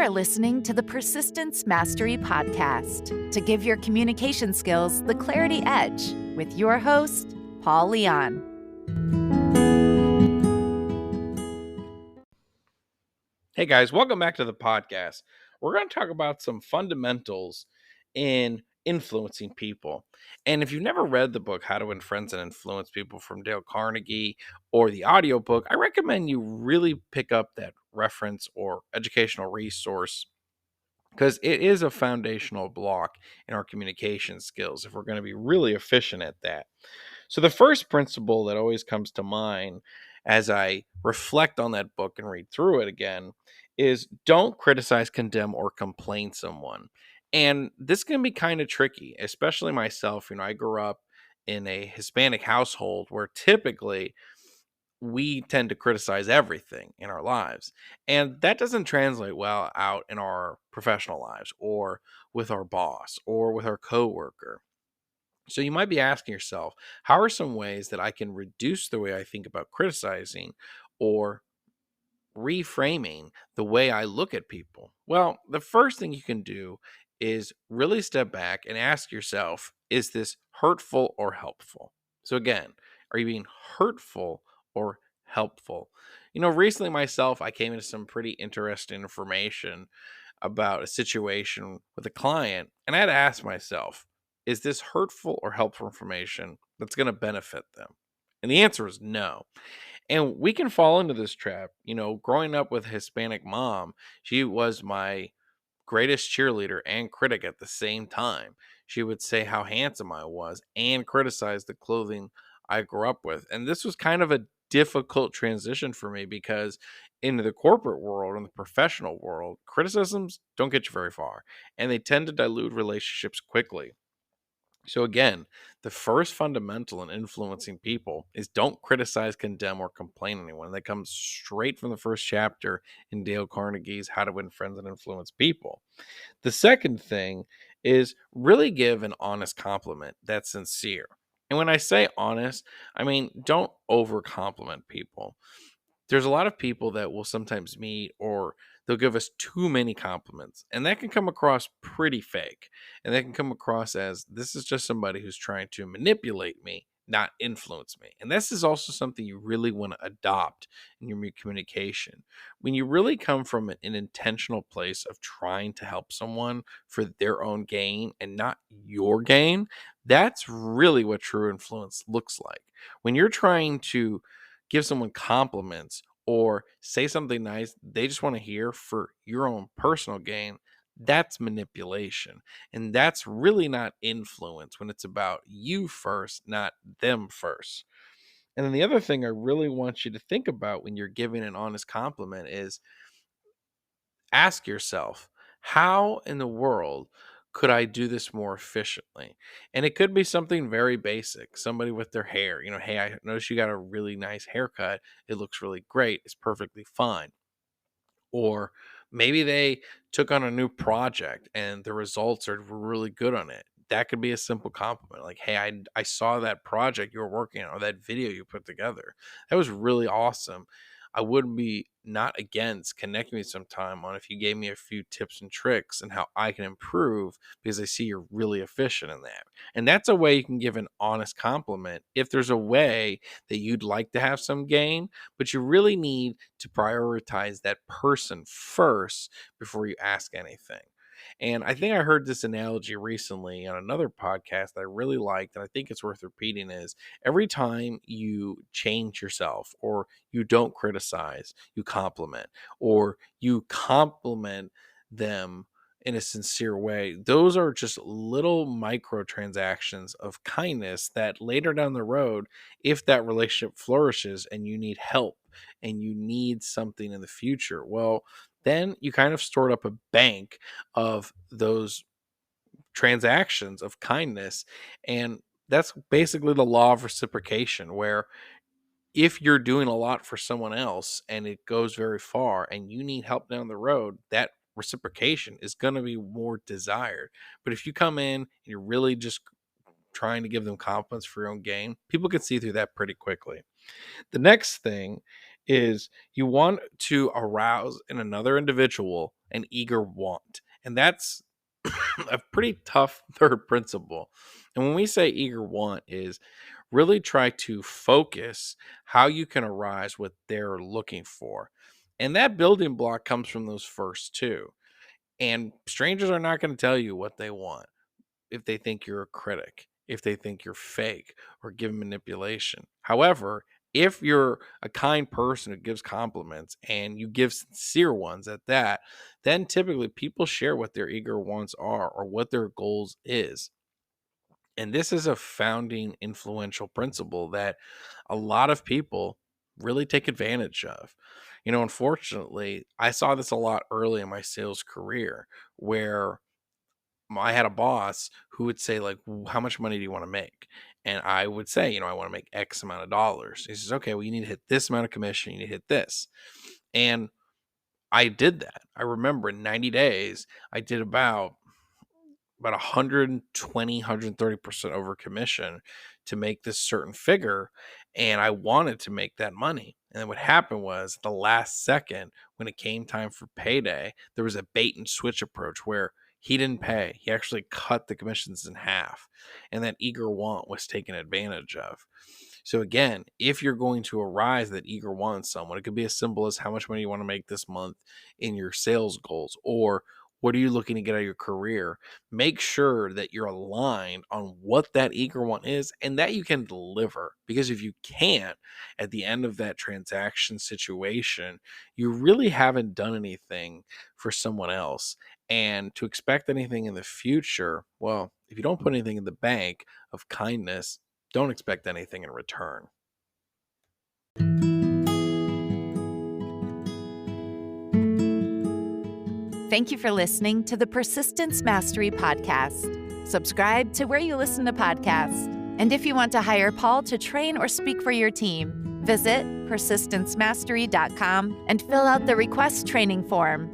You're listening to the Persistence Mastery Podcast to give your communication skills the clarity edge with your host, Paul Leon. Hey guys, welcome back to the podcast. We're going to talk about some fundamentals in influencing people. And if you've never read the book, How to Win Friends and Influence People from Dale Carnegie, or the audiobook, I recommend you really pick up that reference or educational resource because it is a foundational block in our communication skills if we're going to be really efficient at that. So, the first principle that always comes to mind as I reflect on that book and read through it again is don't criticize, condemn, or complain someone. And this can be kind of tricky, especially myself. I grew up in a Hispanic household where typically we tend to criticize everything in our lives. And that doesn't translate well out in our professional lives or with our boss or with our coworker. So you might be asking yourself, how are some ways that I can reduce the way I think about criticizing or reframing the way I look at people? Well, the first thing you can do is really step back and ask yourself, is this hurtful or helpful? So again, are you being hurtful or helpful? Recently myself, I came into some pretty interesting information about a situation with a client, and I had to ask myself, is this hurtful or helpful information that's going to benefit them? And the answer is no. And we can fall into this trap. Growing up with a Hispanic mom, she was my greatest cheerleader and critic at the same time. She would say how handsome I was and criticize the clothing I grew up with. And this was kind of a difficult transition for me because in the corporate world and the professional world, criticisms don't get you very far and they tend to dilute relationships quickly. So again, the first fundamental in influencing people is don't criticize, condemn, or complain anyone. That comes straight from the first chapter in Dale Carnegie's How to Win Friends and Influence People. The second thing is really give an honest compliment that's sincere. And when I say honest, I mean don't over compliment people. There's a lot of people that we'll sometimes meet or they'll give us too many compliments, and that can come across pretty fake. And that can come across as this is just somebody who's trying to manipulate me, not influence me. And this is also something you really want to adopt in your communication. When you really come from an intentional place of trying to help someone for their own gain and not your gain, that's really what true influence looks like. When you're trying to give someone compliments or say something nice they just want to hear for your own personal gain, that's manipulation. And that's really not influence when it's about you first, not them first. And then the other thing I really want you to think about when you're giving an honest compliment is ask yourself, how in the world could I do this more efficiently? And it could be something very basic. Somebody with their hair, hey, I noticed you got a really nice haircut. It looks really great. It's perfectly fine. Or maybe they took on a new project and the results were really good on it. That could be a simple compliment. Like, hey, I saw that project you were working on or that video you put together. That was really awesome. I would be not against connecting with some time on if you gave me a few tips and tricks and how I can improve because I see you're really efficient in that. And that's a way you can give an honest compliment if there's a way that you'd like to have some gain, but you really need to prioritize that person first before you ask anything. And I think I heard this analogy recently on another podcast that I really liked, and I think it's worth repeating is every time you change yourself or you don't criticize, you compliment, or you compliment them in a sincere way. Those are just little microtransactions of kindness that later down the road, if that relationship flourishes and you need help and you need something in the future, well, then you kind of stored up a bank of those transactions of kindness. And that's basically the law of reciprocation, where if you're doing a lot for someone else and it goes very far and you need help down the road, that reciprocation is going to be more desired. But if you come in and you're really just trying to give them compliments for your own gain, people can see through that pretty quickly. The next thing is you want to arouse in another individual an eager want. And that's a pretty tough third principle. And when we say eager want is really try to focus how you can arise what they're looking for. And that building block comes from those first two. And strangers are not going to tell you what they want if they think you're a critic, if they think you're fake or give manipulation. However, if you're a kind person who gives compliments and you give sincere ones at that, then typically people share what their eager wants are or what their goals is. And this is a founding influential principle that a lot of people really take advantage of. Unfortunately, I saw this a lot early in my sales career where I had a boss who would say, like, how much money do you want to make? And I would say, I want to make X amount of dollars. He says, okay, well, you need to hit this amount of commission. You need to hit this. And I did that. I remember in 90 days, I did about 120, 130% over commission to make this certain figure. And I wanted to make that money. And then what happened was at the last second, when it came time for payday, there was a bait and switch approach where he didn't pay. He actually cut the commissions in half. And that eager want was taken advantage of. So again, if you're going to arise that eager want someone, it could be as simple as how much money you want to make this month in your sales goals, or what are you looking to get out of your career? Make sure that you're aligned on what that eager want is and that you can deliver. Because if you can't, at the end of that transaction situation, you really haven't done anything for someone else. And to expect anything in the future, well, if you don't put anything in the bank of kindness, don't expect anything in return. Thank you for listening to the Persistence Mastery Podcast. Subscribe to where you listen to podcasts. And if you want to hire Paul to train or speak for your team, visit persistencemastery.com and fill out the request training form.